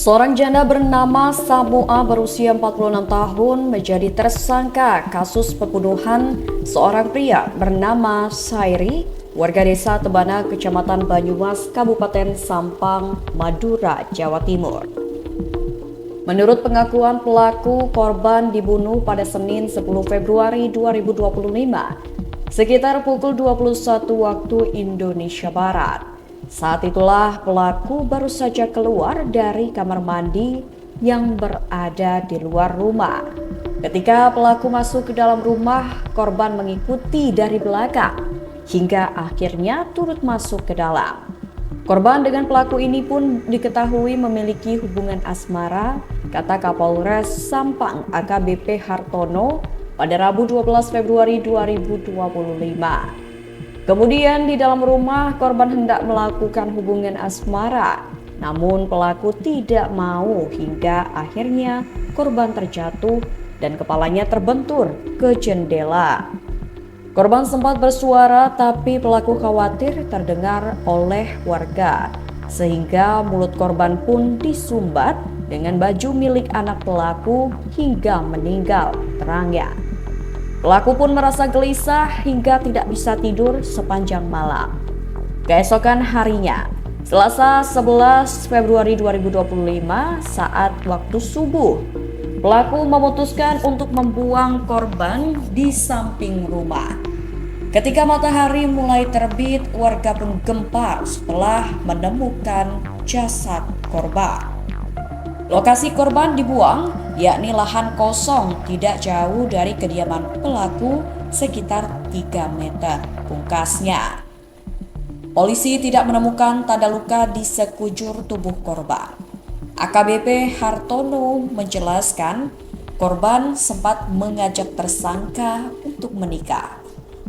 Seorang janda bernama Samoa berusia 46 tahun menjadi tersangka kasus pembunuhan seorang pria bernama Sairi, warga desa Tebana, Kecamatan Banyumas, Kabupaten Sampang, Madura, Jawa Timur. Menurut pengakuan pelaku, korban dibunuh pada Senin 10 Februari 2025 sekitar pukul 21 waktu Indonesia Barat. Saat itulah pelaku baru saja keluar dari kamar mandi yang berada di luar rumah. Ketika pelaku masuk ke dalam rumah, korban mengikuti dari belakang hingga akhirnya turut masuk ke dalam. Korban dengan pelaku ini pun diketahui memiliki hubungan asmara, kata Kapolres Sampang AKBP Hartono pada Rabu 12 Februari 2025. Kemudian di dalam rumah korban hendak melakukan hubungan asmara, namun pelaku tidak mau hingga akhirnya korban terjatuh dan kepalanya terbentur ke jendela. Korban sempat bersuara tapi pelaku khawatir terdengar oleh warga sehingga mulut korban pun disumbat dengan baju milik anak pelaku hingga meninggal terangnya. Pelaku pun merasa gelisah hingga tidak bisa tidur sepanjang malam. Keesokan harinya, Selasa 11 Februari 2025 saat waktu subuh, pelaku memutuskan untuk membuang korban di samping rumah. Ketika matahari mulai terbit, warga pun gempar setelah menemukan jasad korban. Lokasi korban dibuang, yakni lahan kosong tidak jauh dari kediaman pelaku sekitar 3 meter, pungkasnya. Polisi tidak menemukan tanda luka di sekujur tubuh korban. AKBP Hartono menjelaskan korban sempat mengajak tersangka untuk menikah.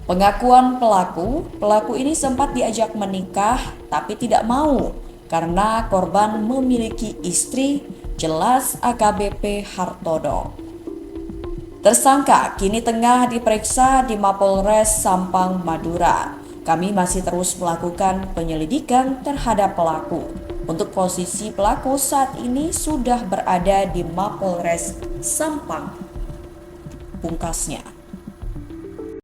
Pengakuan pelaku ini sempat diajak menikah tapi tidak mau karena korban memiliki istri, jelas AKBP Hartono. Tersangka kini tengah diperiksa di Mapolres Sampang, Madura. Kami masih terus melakukan penyelidikan terhadap pelaku. Untuk posisi pelaku saat ini sudah berada di Mapolres Sampang, pungkasnya.